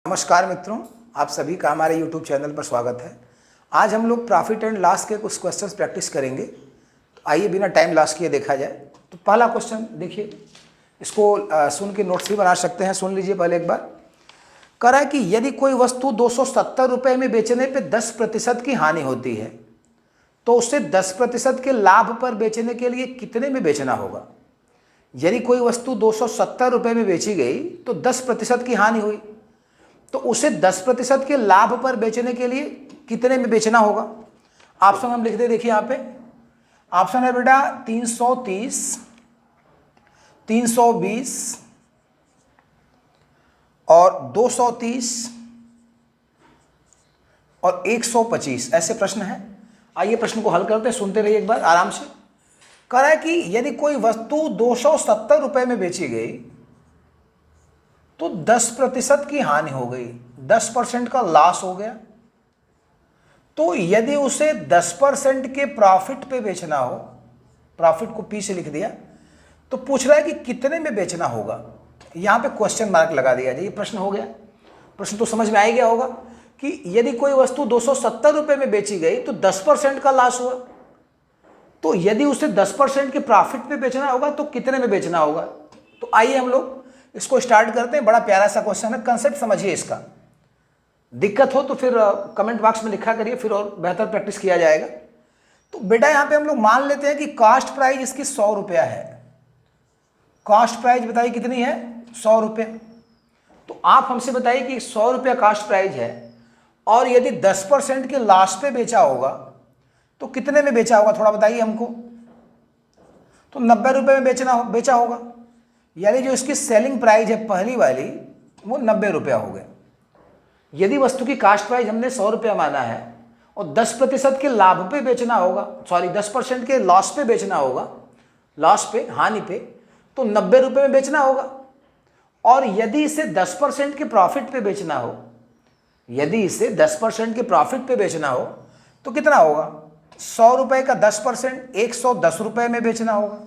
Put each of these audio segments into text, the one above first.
नमस्कार मित्रों, आप सभी का हमारे YouTube चैनल पर स्वागत है। आज हम लोग प्रॉफिट एंड लॉस के कुछ क्वेश्चंस प्रैक्टिस करेंगे। तो आइए बिना टाइम लॉस किए देखा जाए। तो पहला क्वेश्चन देखिए, इसको सुन के नोट्स भी बना सकते हैं, सुन लीजिए पहले एक बार। कह रहा है कि यदि कोई वस्तु 270 रुपये में बेचने पर 10% की हानि होती है तो उसे 10% के लाभ पर बेचने के लिए कितने में बेचना होगा। यदि कोई वस्तु 270 रुपये में बेची गई तो 10% की हानि हुई, तो उसे 10% के लाभ पर बेचने के लिए कितने में बेचना होगा। ऑप्शन हम लिख दे, देखिए यहाँ पे ऑप्शन है बेटा 330, 320 और 230 और 125 ऐसे प्रश्न है। आइए प्रश्न को हल करते हैं, सुनते रहिए एक बार आराम से। कह रहा है कि यदि कोई वस्तु 270 रुपये में बेची गई तो 10% की हानि हो गई, 10% का लॉस हो गया। तो यदि उसे 10% के प्रॉफिट पे बेचना हो, प्रॉफिट को पी से लिख दिया, तो पूछ रहा है कि कितने में बेचना होगा। यहां पे क्वेश्चन मार्क लगा दिया जाए। ये प्रश्न हो गया। प्रश्न तो समझ में आ गया होगा कि यदि कोई वस्तु 270 रुपये में बेची गई तो 10% का लॉस हुआ, तो यदि उसे 10% के प्रॉफिट पे बेचना होगा तो कितने में बेचना होगा। तो आइए हम लोग इसको स्टार्ट करते हैं। बड़ा प्यारा सा क्वेश्चन है, कंसेप्ट समझिए इसका। दिक्कत हो तो फिर कमेंट बॉक्स में लिखा करिए, फिर और बेहतर प्रैक्टिस किया जाएगा। तो बेटा यहाँ पे हम लोग मान लेते हैं कि कॉस्ट प्राइस इसकी 100 रुपया है। कॉस्ट प्राइस बताइए कितनी है, 100 रुपये। तो आप हमसे बताइए कि 100 रुपया कॉस्ट प्राइस है और यदि 10% के लॉस पे बेचा होगा तो कितने में बेचा होगा, थोड़ा बताइए हमको। तो 90 रुपये में बेचा होगा, यानी जो इसकी सेलिंग प्राइस है पहली वाली वो 90 रुपया हो गए। यदि वस्तु की कास्ट प्राइस हमने 100 रुपया माना है और 10% के लाभ पे बेचना होगा, 10% के लॉस पे बेचना होगा, लॉस पे, हानि पे, तो 90 रुपये में बेचना होगा। और यदि इसे 10% के प्रॉफिट पे बेचना हो, यदि इसे 10% के प्रॉफिट पे बेचना हो तो कितना होगा, 100 रुपये का 10% 110 रुपये में बेचना होगा।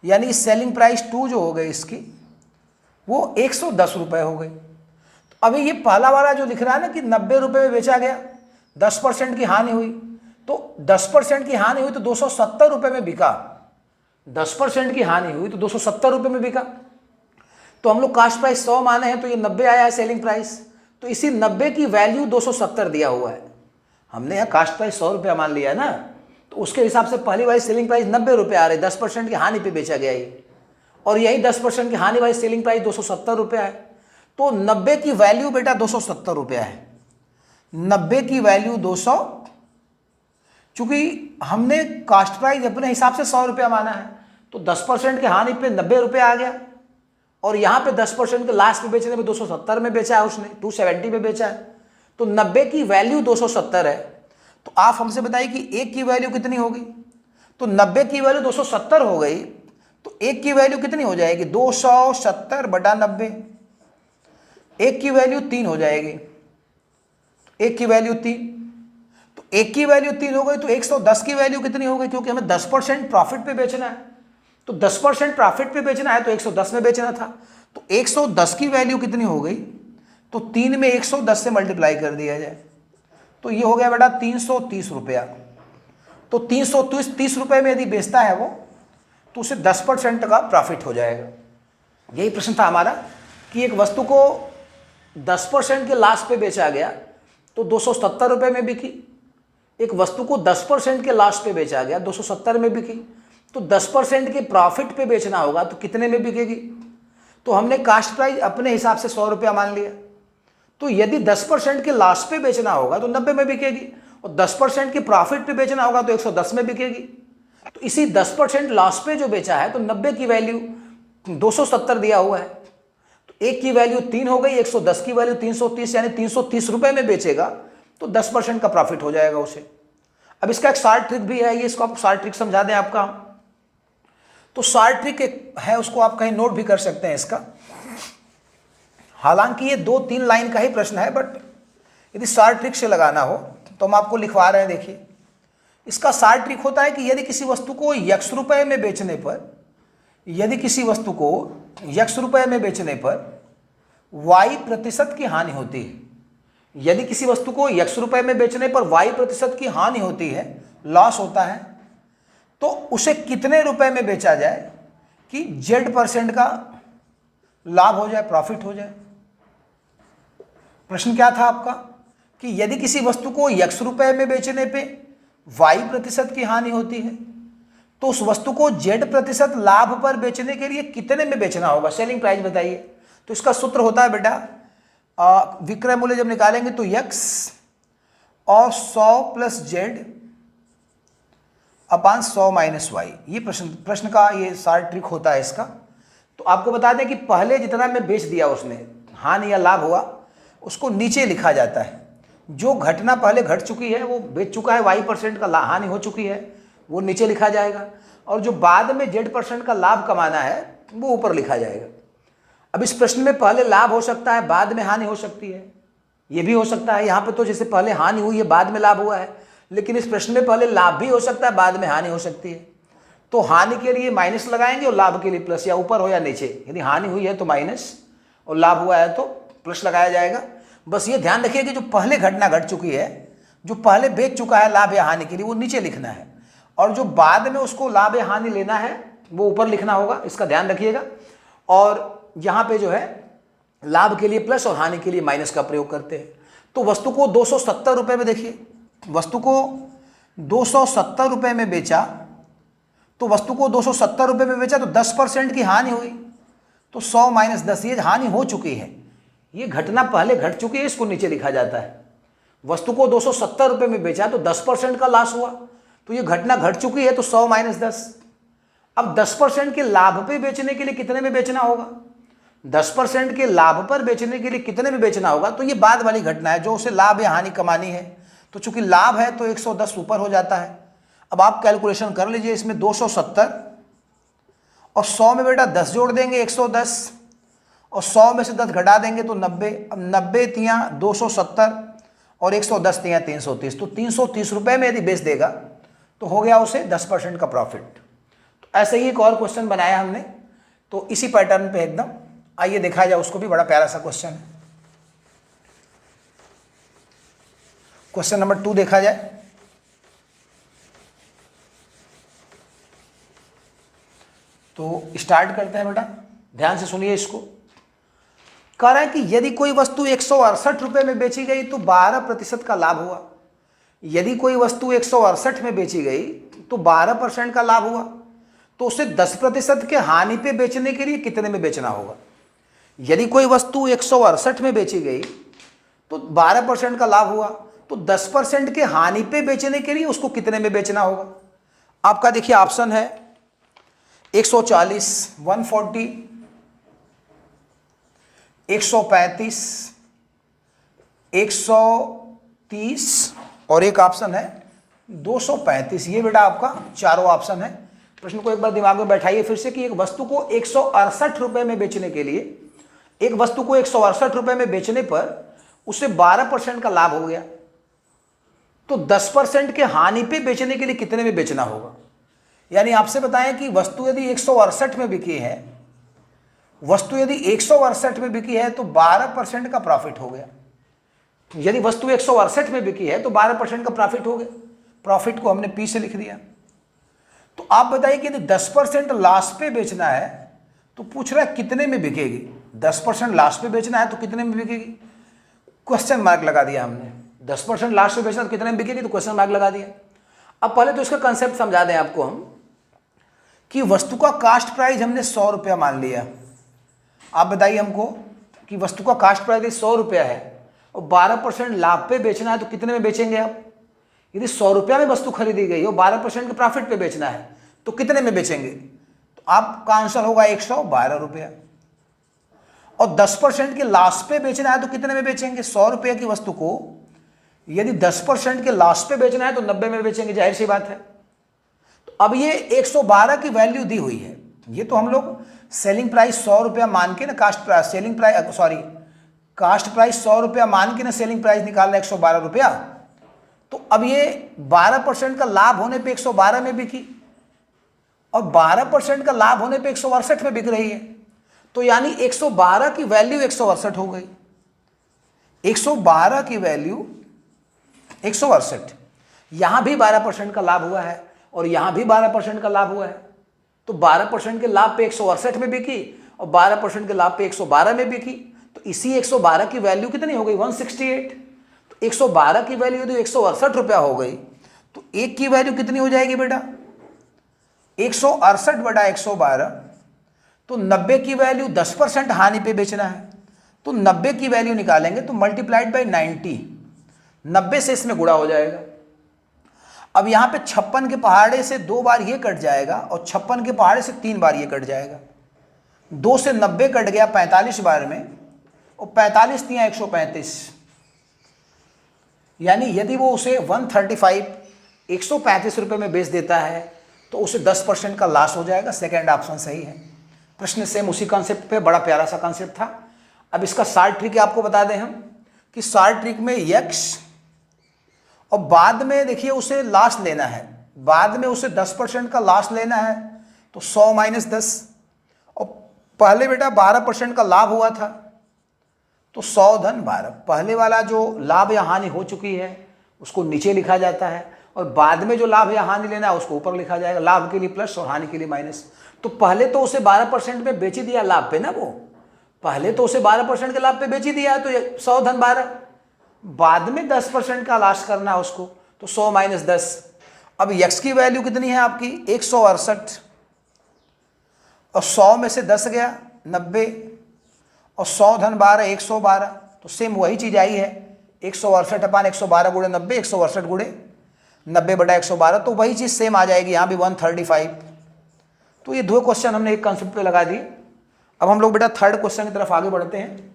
यानी सेलिंग प्राइस 2 जो हो गई इसकी वो 110 रुपये हो गई। तो अभी ये पहला वाला जो लिख रहा है ना कि 90 रुपये में बेचा गया, 10% की हानि हुई, तो 10% की हानि हुई तो 270 रुपये में बिका। 10% की हानि हुई तो 270 रुपये में बिका। तो हम लोग कास्ट प्राइस 100 माने हैं तो ये 90 आया है सेलिंग प्राइस। तो इसी 90 की वैल्यू 270 दिया हुआ है। हमने यहाँ कास्ट प्राइस 100 रुपया मान लिया है ना, तो उसके हिसाब से पहली वाली सेलिंग प्राइस 90 रुपये आ रही, 10% की हानि पे बेचा गया ये, और यही 10% की हानि वाली सेलिंग प्राइस 270 रुपया है। तो 90 की वैल्यू बेटा 270 रुपया है। 90 की वैल्यू 200, चूंकि हमने कास्ट प्राइस अपने हिसाब से 100 रुपया माना है तो 10% की हानि पे 90 रुपया आ गया, और यहाँ पे 10% के लास्ट पे बेचने में 270 में बेचा है उसने, 270 में बेचा है। तो 90 की वैल्यू 270 है। तो आप हमसे बताइए कि एक की वैल्यू कितनी होगी। तो 90 की वैल्यू 270 हो गई, तो एक की वैल्यू कितनी हो जाएगी, 270 बटा 90। एक की वैल्यू 3 हो जाएगी, एक की वैल्यू 3। तो एक की वैल्यू 3 हो गई तो 110 की वैल्यू कितनी हो गई, क्योंकि हमें 10% प्रॉफिट पे बेचना है। तो 10% प्रॉफिट पे बेचना है तो 110 में बेचना था। तो 110 की वैल्यू कितनी हो गई, तो 3 में 110 से मल्टीप्लाई कर दिया जाए तो ये हो गया बेटा 330 रुपया। तो 330 रुपये में यदि बेचता है वो तो उसे 10% का प्रॉफिट हो जाएगा। यही प्रश्न था हमारा कि एक वस्तु को 10% के लॉस पे बेचा गया तो 270 रुपये में बिकी। एक वस्तु को 10% के लॉस पे बेचा गया, 270 में बिकी। तो 10% के प्रॉफिट पे बेचना होगा तो कितने में बिकेगी। तो हमने कास्ट प्राइस अपने हिसाब से 100 रुपया मान लिया। तो यदि 10% के लॉस पे बेचना होगा तो 90 में बिकेगी, और 10% के प्रॉफिट पे बेचना होगा तो 110 में बिकेगी। तो इसी 10% लॉस पे जो बेचा है तो 90 की वैल्यू 270 दिया हुआ है, तो एक की वैल्यू 3 हो गई, 110 की वैल्यू 330, यानी 330 रुपये में बेचेगा तो 10% का प्रॉफिट हो जाएगा उसे। अब इसका एक शॉर्ट ट्रिक भी है, ये इसको आप शॉर्ट ट्रिक समझा दें आपका। तो शॉर्ट ट्रिक एक है, उसको आप कहीं नोट भी कर सकते हैं इसका। हालांकि ये 2-3 लाइन का ही प्रश्न है, बट यदि शॉर्ट ट्रिक से लगाना हो तो हम आपको लिखवा रहे हैं। देखिए इसका शॉर्ट ट्रिक होता है कि यदि किसी वस्तु को x रुपये में बेचने पर, यदि किसी वस्तु को x रुपये में बेचने पर y% की हानि होती है। यदि किसी वस्तु को x रुपए में बेचने पर y% की हानि होती है, लॉस होता है, तो उसे कितने रुपए में बेचा जाए कि z% का लाभ हो जाए, प्रॉफिट हो जाए। प्रश्न क्या था आपका कि यदि किसी वस्तु को x रुपए में बेचने पे y% की हानि होती है, तो उस वस्तु को z% लाभ पर बेचने के लिए कितने में बेचना होगा, सेलिंग प्राइस बताइए। तो इसका सूत्र होता है बेटा, विक्रय मूल्य जब निकालेंगे तो x और 100 प्लस z अपान 100 माइनस y। ये प्रश्न का ये सारा ट्रिक होता है इसका। तो आपको बता दें कि पहले जितना में बेच दिया उसने, हानि या लाभ हुआ, उसको नीचे लिखा जाता है। जो घटना पहले घट चुकी है, वो बेच चुका है, y% का हानि हो चुकी है, वो नीचे लिखा जाएगा, और जो बाद में z% का लाभ कमाना है वो ऊपर लिखा जाएगा। अब इस प्रश्न में पहले लाभ हो सकता है, बाद में हानि हो सकती है, ये भी हो सकता है। यहाँ पे तो जैसे पहले हानि हुई है, बाद में लाभ हुआ है, लेकिन इस प्रश्न में पहले लाभ भी हो सकता है, बाद में हानि हो सकती है। तो हानि के लिए माइनस लगाएंगे और लाभ के लिए प्लस, या ऊपर हो या नीचे। यदि हानि हुई है तो माइनस और लाभ हुआ है तो प्लस लगाया जाएगा। बस ये ध्यान रखिए कि जो पहले घटना घट चुकी है, जो पहले बेच चुका है लाभ या हानि के लिए, वो नीचे लिखना है, और जो बाद में उसको लाभ या हानि लेना है वो ऊपर लिखना होगा। इसका ध्यान रखिएगा। और यहाँ पे जो है लाभ के लिए प्लस और हानि के लिए माइनस का प्रयोग करते हैं। तो वस्तु को 270 रुपये में, देखिए वस्तु को 270 रुपये में बेचा, तो वस्तु को 270 रुपये में बेचा तो 10% की हानि हुई, तो 100 माइनस 10, ये हानि हो चुकी है, ये घटना पहले घट चुकी है, इसको नीचे लिखा जाता है। वस्तु को 270 रुपये में बेचा तो 10% का लॉस हुआ, तो ये घटना घट चुकी है, तो 100 माइनस 10। अब 10% के लाभ पे बेचने के लिए कितने में बेचना होगा, 10% के लाभ पर बेचने के लिए कितने में बेचना होगा। तो ये बाद वाली घटना है, जो उसे लाभ या हानि कमानी है। तो चूंकि लाभ है तो 110 ऊपर हो जाता है। अब आप कैलकुलेशन कर लीजिए, इसमें 270 और 100 में बेटा 10 जोड़ देंगे 110, और 100 में से 10 घटा देंगे तो 90। अब 90 तियाँ 270 और 110 तियाँ 330, तो 330 रुपये में यदि बेच देगा तो हो गया उसे 10% का प्रॉफिट। तो ऐसे ही एक और क्वेश्चन बनाया हमने, तो इसी पैटर्न पे एकदम। आइए देखा जाए उसको भी, बड़ा प्यारा सा क्वेश्चन है। क्वेश्चन नंबर 2 देखा जाए। तो स्टार्ट करते हैं बेटा, ध्यान से सुनिए इसको। कह रहा है कि यदि कोई वस्तु 168 रुपये में बेची गई तो 12% का लाभ हुआ। यदि कोई वस्तु 168 में बेची गई तो 12% का लाभ हुआ, तो उसे 10% के हानि पे बेचने के लिए कितने में बेचना होगा। यदि कोई वस्तु 168 में बेची गई तो 12% का लाभ हुआ, तो 10% के हानि पे बेचने के लिए उसको कितने में बेचना होगा। आपका देखिए ऑप्शन है 140, 140, 135, 130 और एक ऑप्शन है 235। ये बेटा आपका चारों ऑप्शन है। प्रश्न को एक बार दिमाग में बैठाइए फिर से कि एक वस्तु को 168 रुपये में बेचने के लिए, एक वस्तु को 168 रुपये में बेचने पर उसे 12% का लाभ हो गया, तो 10% के हानि पे बेचने के लिए कितने में बेचना होगा। यानी आपसे बताएं कि वस्तु यदि 168 में बिकी है, वस्तु यदि 168 में बिकी है तो 12% का प्रॉफिट हो गया। यदि वस्तु 168 में बिकी है तो 12% का प्रॉफिट हो गया। प्रॉफिट को हमने पी से लिख दिया। तो आप बताइए कि यदि 10% लॉस पे बेचना है तो पूछ रहा है कितने में बिकेगी। 10% लॉस पे बेचना है तो कितने में बिकेगी, क्वेश्चन मार्क लगा दिया हमने। 10% लॉस पे बेचना तो कितने में बिकेगी, तो क्वेश्चन मार्क लगा दिया। अब पहले तो इसका कंसेप्ट समझा दें आपको हम कि वस्तु का कास्ट प्राइस हमने 100 रुपया मान लिया। आप बताइए हमको कि वस्तु का कास्ट प्राइस 100 रुपया है और 12% लाभ पे बेचना है तो कितने में बेचेंगे आप। यदि 100 रुपया में वस्तु खरीदी गई और 12% के प्रॉफिट पे बेचना है तो कितने में बेचेंगे, तो आपका आंसर होगा 112 रुपया। और 10% के लॉस पे बेचना है तो कितने में बेचेंगे। 100 रुपये की वस्तु को यदि 10% के लॉस पे बेचना है तो 90 में बेचेंगे, जाहिर सी बात है। तो अब ये 112 की वैल्यू दी हुई है। ये तो हम लोग सेलिंग प्राइस 100 रुपया मान के ना, cost price selling price cost price 100 रुपया मान के ना सेलिंग प्राइस निकाल रहे 112 रुपया। तो अब ये 12% का लाभ होने पे 112 में बिकी और 12% का लाभ होने पे 168 में बिक रही है। तो यानी 112 की वैल्यू 168 हो गई। 112 की वैल्यू 168। यहां भी 12% का लाभ हुआ है और यहां भी 12% का लाभ हुआ है। तो 12% के लाभ पे 168 में बिकी और 12% के लाभ पे 112 में बिकी। तो इसी 112 की वैल्यू कितनी हो गई? 168। तो 112 की वैल्यू यदि 168 रुपया हो गई तो एक की वैल्यू कितनी हो जाएगी बेटा? 168 बटा 112। तो 90 की वैल्यू 10% हानि पे बेचना है, तो 90 की वैल्यू निकालेंगे तो मल्टीप्लाइड बाई 90, 90 से इसमें गुणा हो जाएगा। अब यहां पे 56 के पहाड़े से 2 बार ये कट जाएगा और 56 के पहाड़े से 3 बार ये कट जाएगा। 2 से 90 कट गया 45 बार में और 45 तिया 135। यानी यदि वो उसे 135 रुपए में बेच देता है तो उसे 10% का लॉस हो जाएगा। सेकेंड ऑप्शन सही है। प्रश्न सेम उसी कॉन्सेप्ट पे, बड़ा प्यारा सा कॉन्सेप्ट था। अब इसका शॉर्ट ट्रिक आपको बता दें हम कि शॉर्ट ट्रिक में यक्स और बाद में देखिए उसे लॉस लेना है, बाद में उसे 10% का लॉस लेना है। तो 100 माइनस 10 और पहले बेटा 12% का लाभ हुआ था तो 100 धन 12। पहले वाला जो लाभ या हानि हो चुकी है उसको नीचे लिखा जाता है और बाद में जो लाभ या हानि लेना है उसको ऊपर लिखा जाएगा। लाभ के लिए प्लस और हानि के लिए माइनस। तो पहले तो उसे 12% में बेच ही दिया लाभ पे ना, वो पहले तो उसे 12% के लाभ पे बेच ही दिया तो 100 धन 12। बाद में 10% का लॉस करना है उसको तो 100 माइनस 10। अब यक्स की वैल्यू कितनी है आपकी? 168 और 100 में से 10 गया 90 और 100 धन 12 112। तो सेम वही चीज आई है 168 अपान 112 गुणे 90, 168 गुणे 90 बटा 112। तो वही चीज सेम आ जाएगी यहाँ भी 135। तो ये दो क्वेश्चन हमने एक कंसेप्ट पे लगा दिए। अब हम लोग बेटा थर्ड क्वेश्चन की तरफ आगे बढ़ते हैं।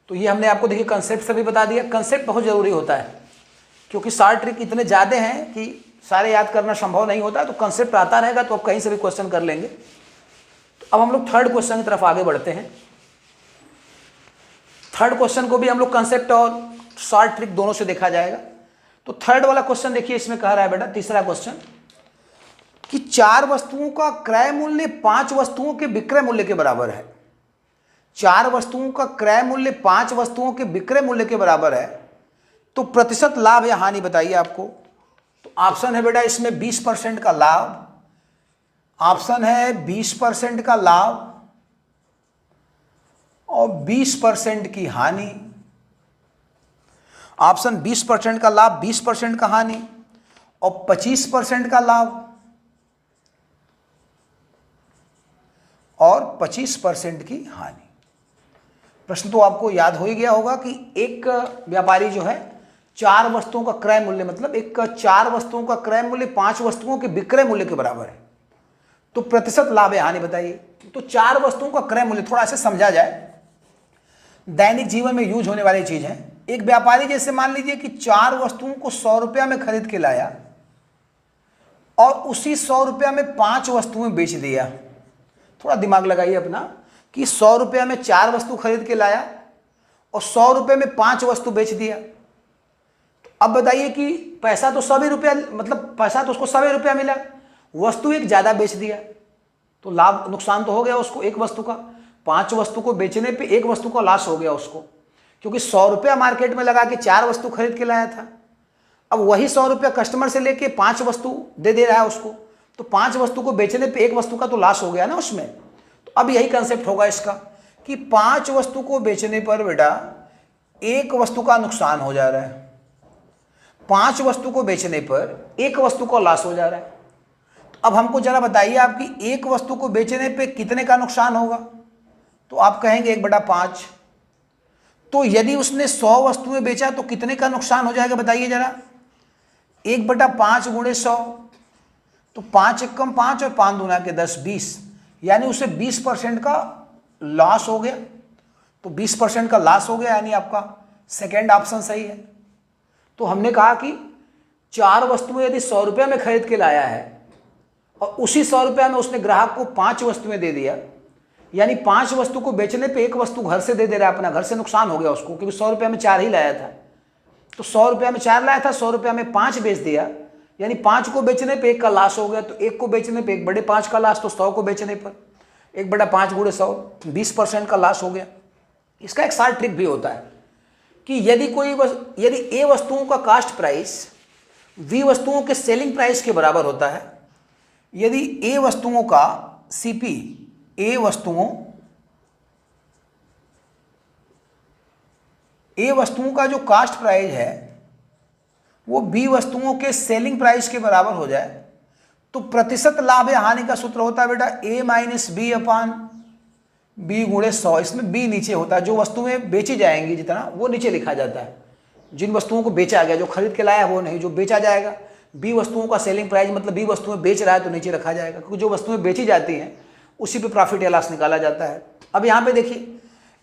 तो ये हमने आपको देखिए कंसेप्ट से भी बता दिया। कंसेप्ट बहुत जरूरी होता है क्योंकि शॉर्ट ट्रिक इतने ज़्यादा हैं कि सारे याद करना संभव नहीं होता। तो कंसेप्ट आता रहेगा तो आप कहीं से भी क्वेश्चन कर लेंगे। तो अब हम लोग थर्ड क्वेश्चन की तरफ आगे बढ़ते हैं। थर्ड क्वेश्चन को भी हम लोग कंसेप्ट और शॉर्ट ट्रिक दोनों से देखा जाएगा। तो थर्ड वाला क्वेश्चन देखिए, इसमें कह रहा है बेटा तीसरा क्वेश्चन कि 4 वस्तुओं का क्रय मूल्य 5 वस्तुओं के विक्रय मूल्य के बराबर है। 4 वस्तुओं का क्रय मूल्य 5 वस्तुओं के विक्रय मूल्य के बराबर है, तो प्रतिशत लाभ या हानि बताइए आपको। तो ऑप्शन है बेटा इसमें 20% का लाभ, ऑप्शन है 20% का लाभ और 20% की हानि। ऑप्शन 20% का लाभ, 20% का हानि और 25% का लाभ और 25% की हानि। प्रश्न तो आपको याद हो ही गया होगा कि एक व्यापारी जो है 4 वस्तुओं का क्रय मूल्य, मतलब एक 4 वस्तुओं का क्रय मूल्य 5 वस्तुओं के विक्रय मूल्य के बराबर है, तो प्रतिशत लाभ या हानि बताइए। तो 4 वस्तुओं का क्रय मूल्य थोड़ा ऐसे समझा जाए, दैनिक जीवन में यूज होने वाली चीज है। एक व्यापारी जैसे मान लीजिए कि 4 वस्तुओं को 100 रुपया में खरीद के लाया और उसी 100 रुपया में 5 वस्तुएं बेच दिया। थोड़ा दिमाग लगाइए अपना कि 100 रुपया में 4 वस्तु खरीद के लाया और 100 रुपये में 5 वस्तु बेच दिया। तो अब बताइए कि पैसा तो 100 रुपया, मतलब पैसा तो उसको 100 रुपया मिला, वस्तु एक ज़्यादा बेच दिया तो लाभ नुकसान तो हो गया उसको एक वस्तु का। 5 वस्तु को बेचने पे एक वस्तु का लॉस हो गया उसको, क्योंकि 100 रुपया मार्केट में लगा के 4 वस्तु खरीद के लाया था। अब वही 100 रुपया कस्टमर से लेके 5 वस्तु दे रहा है उसको, तो 5 वस्तु को बेचने पे एक वस्तु का तो लॉस हो गया ना उसमें। तो अब यही कंसेप्ट होगा इसका कि 5 वस्तु को बेचने पर बेटा एक वस्तु का नुकसान हो जा रहा है, 5 वस्तु को बेचने पर एक वस्तु का लॉस हो जा रहा है। तो अब हमको जरा बताइए आपकी एक वस्तु को बेचने पे कितने का नुकसान होगा। तो आप कहेंगे 1/5। तो यदि उसने 100 वस्तुएं बेचा तो कितने का नुकसान हो जाएगा बताइए जरा। 1/5 गुणे 100, तो 5 एकम 5 और 5 दूना के 10, 20, यानी उसे 20% का लॉस हो गया। तो 20% का लॉस हो गया, यानी आपका सेकेंड ऑप्शन सही है। तो हमने कहा कि 4 वस्तुएं यदि 100 रुपये में खरीद के लाया है और उसी 100 रुपये में उसने ग्राहक को 5 वस्तुएं दे दिया, यानी 5 वस्तु को बेचने पे एक वस्तु घर से दे रहा है अपना, घर से नुकसान हो गया उसको, क्योंकि 100 रुपये में 4 ही लाया था। तो 100 रुपये में 4 लाया था, 100 रुपये में 5 बेच दिया, यानी 5 को बेचने पे एक का लॉस हो गया। तो एक को बेचने पे एक बड़े 5 का लॉस, तो 100 को बेचने पर, 1/5 गुणे 100, 20% का लॉस हो गया। इसका एक शार्ट ट्रिक भी होता है कि यदि ए वस्तुओं का कास्ट प्राइस बी वस्तुओं के सेलिंग प्राइस के बराबर होता है, यदि ए वस्तुओं का सीपी ए वस्तुओं का जो कास्ट प्राइस है वो बी वस्तुओं के सेलिंग प्राइस के बराबर हो जाए, तो प्रतिशत लाभ या हानि का सूत्र होता है बेटा ए माइनस बी अपान बी गुणे 100। इसमें बी नीचे होता है, जो वस्तुएं बेची जाएंगी जितना वो नीचे लिखा जाता है। जिन वस्तुओं को बेचा गया, जो खरीद के लाया वो नहीं, जो बेचा जाएगा बी वस्तुओं का सेलिंग प्राइस मतलब बी वस्तुएं बेच रहा है तो नीचे रखा जाएगा, क्योंकि जो वस्तुएं बेची जाती हैं उसी पे प्रॉफिट या लॉस निकाला जाता है। अब यहाँ पे देखिए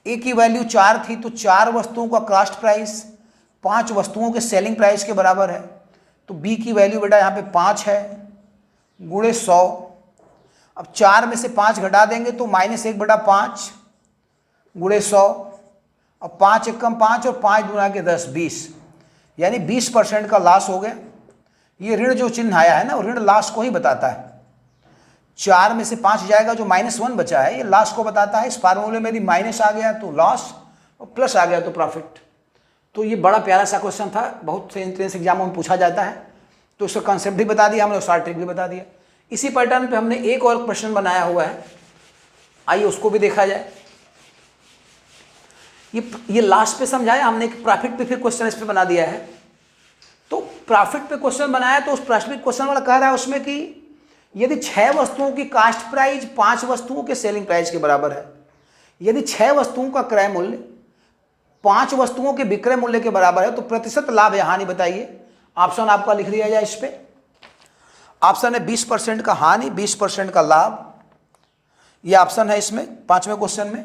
ए की वैल्यू 4 थी, तो 4 वस्तुओं का कास्ट प्राइस 5 वस्तुओं के सेलिंग प्राइस के बराबर है, तो बी की वैल्यू बेटा यहाँ पे 5 है गुणे 100। अब 4 में से 5 घटा देंगे तो -1/5 गुणे 100। अब 5 एकम 5 और 5 दूना के 10, 20, यानी 20% का लॉस हो गया। ये ऋण जो चिन्ह आया है ना, वो ऋण लॉस को ही बताता है। 4 में से 5 जाएगा, जो -1 बचा है ये लॉस को बताता है। इस फार्मूले में यदि माइनस आ गया तो लॉस और प्लस आ गया तो प्रॉफिट। तो ये बड़ा प्यारा सा क्वेश्चन था, बहुत से एंट्रेंस एग्जामों में पूछा जाता है, तो उसका कंसेप्ट भी बता दिया हमने और शॉर्ट ट्रिक भी बता दिया। इसी पैटर्न पे हमने एक और प्रश्न बनाया हुआ है, आइए उसको भी देखा जाए। ये लास्ट पे समझाया हमने कि प्रॉफिट पे फिर क्वेश्चन इस पे बना दिया है। तो प्रॉफिट पे क्वेश्चन बनाया तो उस प्रॉफिट क्वेश्चन वाला कह रहा है उसमें कि यदि 6 वस्तुओं की कास्ट प्राइस 5 वस्तुओं के सेलिंग प्राइस के बराबर है, यदि 6 वस्तुओं का क्रय मूल्य 5 वस्तुओं के विक्रय मूल्य के बराबर है, तो प्रतिशत लाभ या हानि बताइए। ऑप्शन आपका लिख दिया जाए इस पे। ऑप्शन है 20% का हानि, 20% का लाभ। ये ऑप्शन है इसमें 5वें क्वेश्चन में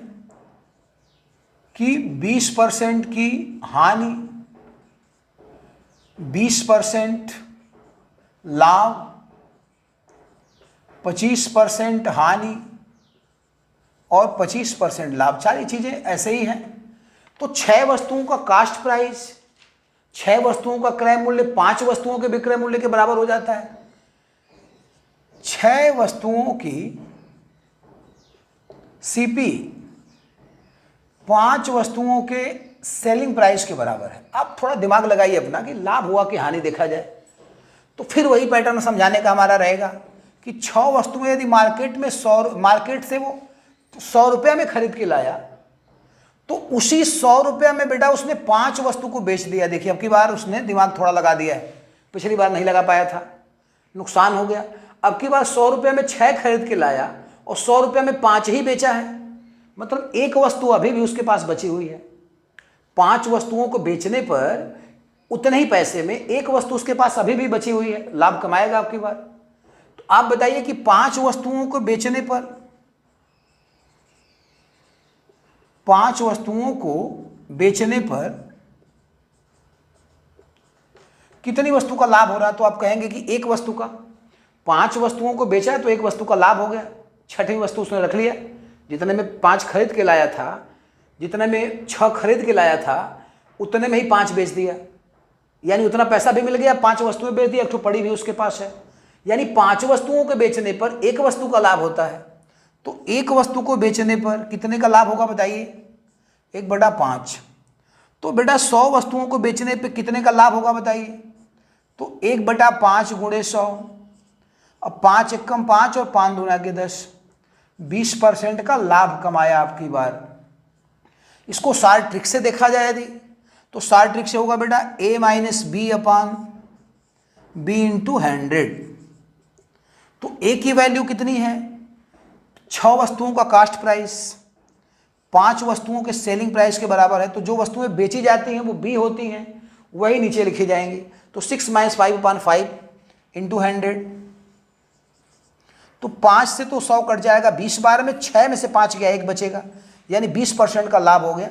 कि 20% की हानि, 20% लाभ, 25% हानि और 25% लाभ। सारी चीजें ऐसे ही हैं। तो 6 वस्तुओं का कास्ट प्राइस, 6 वस्तुओं का क्रय मूल्य 5 वस्तुओं के विक्रय मूल्य के बराबर हो जाता है। 6 वस्तुओं की सीपी 5 वस्तुओं के सेलिंग प्राइस के बराबर है। आप थोड़ा दिमाग लगाइए अपना कि लाभ हुआ कि हानि देखा जाए। तो फिर वही पैटर्न समझाने का हमारा रहेगा कि 6 वस्तुएं यदि मार्केट से वो 100 रुपये में खरीद के लाया, तो उसी 100 रुपये में बेटा उसने 5 वस्तु को बेच दिया। देखिए अब की बार उसने दिमाग थोड़ा लगा दिया है, पिछली बार नहीं लगा पाया था, नुकसान हो गया। अब की बार 100 रुपये में 6 खरीद के लाया और 100 रुपये में 5 ही बेचा है, मतलब एक वस्तु अभी भी उसके पास बची हुई है। 5 वस्तुओं को बेचने पर उतने ही पैसे में एक वस्तु उसके पास अभी भी बची हुई है, लाभ कमाएगा अब की बार। तो आप बताइए कि 5 वस्तुओं को बेचने पर, 5 वस्तुओं को बेचने पर कितनी वस्तु का लाभ हो रहा है? तो आप कहेंगे कि एक वस्तु का। 5 वस्तुओं को बेचा तो एक वस्तु का लाभ हो गया, 6वीं वस्तु उसने रख लिया। जितने में 5 खरीद के लाया था, जितने में 6 खरीद के लाया था, उतने में ही 5 बेच दिया, यानी उतना पैसा भी मिल गया। 5 वस्तुएं बेच दी, एक ठो पड़ी भी उसके पास है, यानी 5 वस्तुओं के बेचने पर एक वस्तु का लाभ होता है। तो एक वस्तु को बेचने पर कितने का लाभ होगा बताइए? 1/5। तो बेटा 100 वस्तुओं को बेचने पर कितने का लाभ होगा बताइए? तो 1/5 गुणे 100। अब 5 एकम 5 और 5 दूना के 10, 20% का लाभ कमाया आपकी बार। इसको शार्ट ट्रिक से देखा जाए यदि, तो शार्ट ट्रिक से होगा बेटा a minus B upon B into 100। तो a की वैल्यू कितनी है? 6 वस्तुओं का कास्ट प्राइस 5 वस्तुओं के सेलिंग प्राइस के बराबर है। तो जो वस्तुएं बेची जाती हैं वो b होती हैं, वही नीचे लिखी जाएंगी। तो 6 - 5/5 इंटू 100। तो 5 से तो 100 कट जाएगा 20 बार में, 6 में से 5 गया, 1 बचेगा, यानी 20% का लाभ हो गया।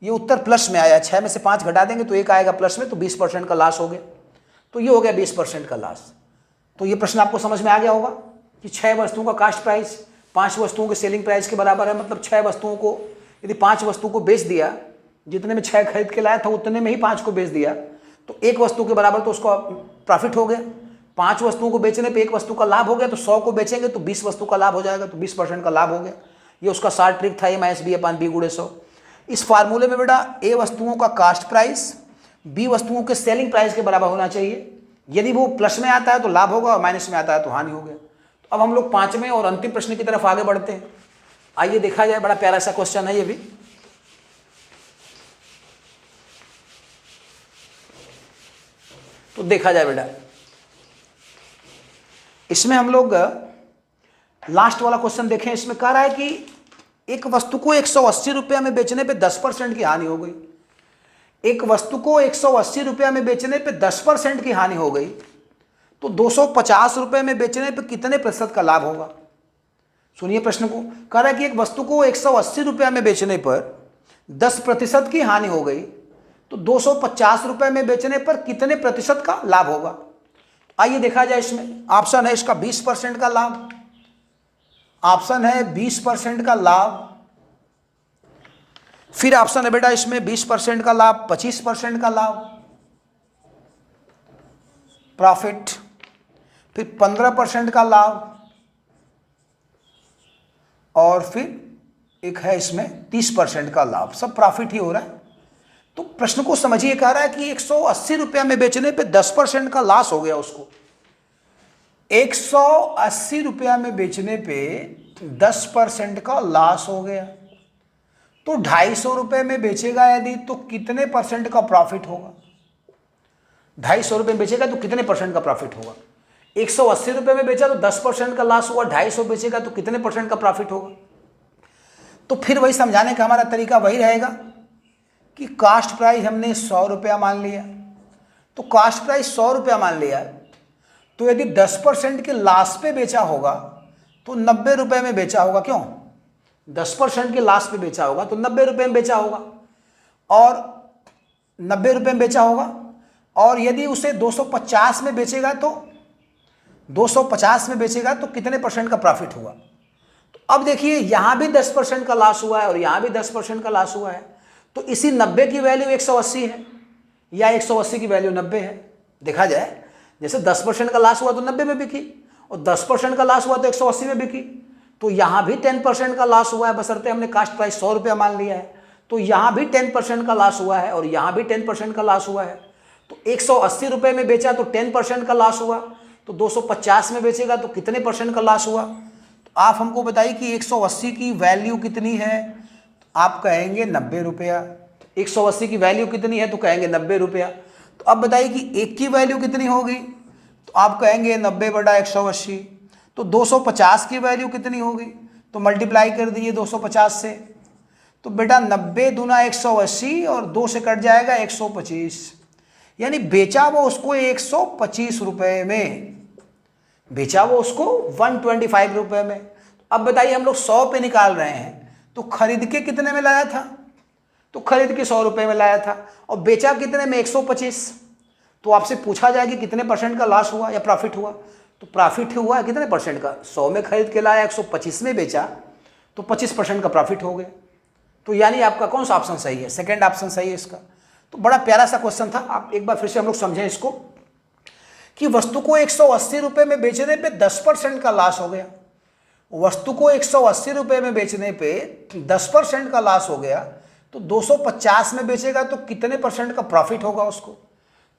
ये उत्तर प्लस में आया, 6 में से 5 घटा देंगे तो 1 आएगा प्लस में, तो 20% का लॉस हो गया। तो ये हो गया 20% का लॉस। तो ये प्रश्न आपको समझ में आ गया होगा कि 6 वस्तुओं का कास्ट प्राइस 5 वस्तुओं के सेलिंग प्राइस के बराबर है। मतलब 6 वस्तुओं को यदि 5 वस्तु को बेच दिया, जितने में 6 खरीद के लाया था उतने में ही 5 को बेच दिया, तो एक वस्तु के बराबर तो उसका प्रॉफिट हो गया। 5 वस्तुओं को बेचने पे 1 वस्तु का लाभ हो गया, तो 100 को बेचेंगे तो 20 वस्तु का लाभ हो जाएगा, तो 20% का लाभ हो गया। ये उसका शॉर्ट ट्रिक था, A-B/B × 100। इस फार्मूले में बेटा A वस्तुओं का कास्ट प्राइस B वस्तुओं के सेलिंग प्राइस के बराबर होना चाहिए। यदि वो प्लस में आता है तो लाभ होगा और माइनस में आता है तो हानि हो गया। तो अब हम लोग 5वें और अंतिम प्रश्न की तरफ आगे बढ़ते हैं। आइए देखा जाए, बड़ा प्यारा सा क्वेश्चन है ये भी। तो देखा जाए बेटा, इसमें हम लोग लास्ट वाला क्वेश्चन देखें। इसमें कह रहा है कि एक वस्तु को 180 रुपया में बेचने पे 10% की हानि हो गई। एक वस्तु को 180 रुपया में बेचने पे 10% की हानि हो गई, तो 250 रुपये में बेचने पे कितने प्रतिशत का लाभ होगा? सुनिए प्रश्न को। कह रहा है कि एक वस्तु को 180 रुपया में बेचने पर 10% की हानि हो गई, तो 250 रुपये में बेचने पर कितने प्रतिशत का लाभ होगा? आइए देखा जाए। इसमें ऑप्शन है इसका 20% का लाभ, ऑप्शन है 20% का लाभ, फिर ऑप्शन है बेटा इसमें 20% का लाभ, 25% का लाभ प्रॉफिट, फिर 15% का लाभ, और फिर एक है इसमें 30% का लाभ। सब प्रॉफिट ही हो रहा है। तो प्रश्न को समझिए। कह रहा है कि 180 रुपया में बेचने पे 10% का लॉस हो गया उसको। 180 रुपया में बेचने पे 10% का लॉस हो गया, तो 250 रुपये में बेचेगा यदि, तो कितने परसेंट का प्रॉफिट होगा? 250 रुपये में बेचेगा तो कितने परसेंट का प्रॉफिट होगा? 180 रुपये में बेचा तो 10% का लॉस हुआ, 250 बेचेगा तो कितने परसेंट का प्रॉफिट होगा? तो फिर वही समझाने का हमारा तरीका वही रहेगा कि कास्ट प्राइस हमने 100 रुपया मान लिया, तो कास्ट प्राइस 100 रुपया मान लिया, तो यदि 10% के लॉस पे बेचा होगा तो 90 रुपये में बेचा होगा। क्यों? 10% के लॉस पे बेचा होगा तो 90 रुपये में बेचा होगा, और 90 रुपये में बेचा होगा। और यदि उसे 250 में बेचेगा तो 250 में बेचेगा तो कितने परसेंट का प्रॉफिट हुआ? तो अब देखिए, यहाँ भी 10% का लॉस हुआ है और यहाँ भी 10% का लॉस हुआ है, तो इसी 90 की वैल्यू 180 है या 180 की वैल्यू 90 है। देखा जाए, जैसे 10% का लॉस हुआ तो 90 में बिकी, और 10% का लॉस हुआ तो 180 में बिकी। तो यहाँ भी 10% का लॉस हुआ है, बशर्ते हमने कास्ट प्राइस 100 रुपया मान लिया है। तो यहाँ भी 10% का लॉस हुआ है और यहाँ भी 10% का लॉस हुआ है। तो 180 रुपये में बेचा तो 10% का लॉस हुआ, तो 250 में बेचेगा तो कितने परसेंट का लॉस हुआ? तो आप हमको बताइए कि 180 की वैल्यू कितनी है? तो आप कहेंगे 90 रुपया। 180 की वैल्यू कितनी है? तो कहेंगे 90 रुपया। तो अब बताइए कि एक की वैल्यू कितनी होगी? तो आप कहेंगे 90/180। तो 250 की वैल्यू कितनी होगी? तो मल्टीप्लाई कर दीजिए 250 से। तो बेटा 90 दूना 180 और 2 से कट जाएगा 125, यानी बेचा वो उसको 125 रुपये में, बेचा वो उसको 125 रुपये में। अब बताइए, हम लोग 100 पे निकाल रहे हैं, तो खरीद के कितने में लाया था? तो खरीद के 100 रुपये में लाया था, और बेचा कितने में? 125। तो आपसे पूछा जाए कि कितने परसेंट का लॉस हुआ या प्रॉफिट हुआ? तो प्रॉफिट हुआ है कितने परसेंट का? 100 में खरीद के लाया, 125 में बेचा, तो 25% का प्रॉफिट हो गया। तो यानी आपका कौन सा ऑप्शन सही है? सेकेंड ऑप्शन सही है इसका। तो बड़ा प्यारा सा क्वेश्चन था। आप एक बार फिर से हम लोग समझें इसको कि वस्तु को 180 रुपये में बेचने पे 10% का लॉस हो गया। वस्तु को 180 रुपये में बेचने पे 10% का लॉस हो गया, तो 250 में बेचेगा तो कितने परसेंट का प्रॉफिट होगा उसको?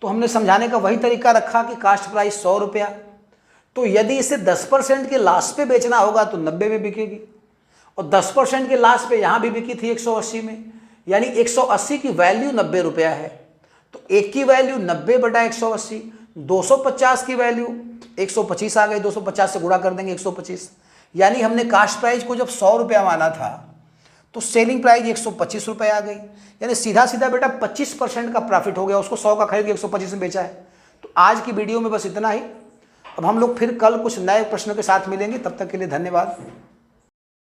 तो हमने समझाने का वही तरीका रखा कि कास्ट प्राइस 100 रुपया, तो यदि इसे 10% के लॉस पे बेचना होगा तो 90 में बिकेगी, और 10% के लॉस पे यहाँ भी बिकी थी 180 में, यानी 180 की वैल्यू 90 रुपया है। तो एक की वैल्यू 90/180, 250 की वैल्यू 125 आ गई, 250 से गुणा कर देंगे 125, यानी हमने कास्ट प्राइस को जब 100 रुपया माना था तो सेलिंग प्राइस 125 रुपये आ गई, यानी सीधा सीधा बेटा 25% का प्रॉफिट हो गया। उसको 100 का खरीद के 125 में बेचा है। तो आज की वीडियो में बस इतना ही। अब हम लोग फिर कल कुछ नए प्रश्नों के साथ मिलेंगे, तब तक के लिए धन्यवाद।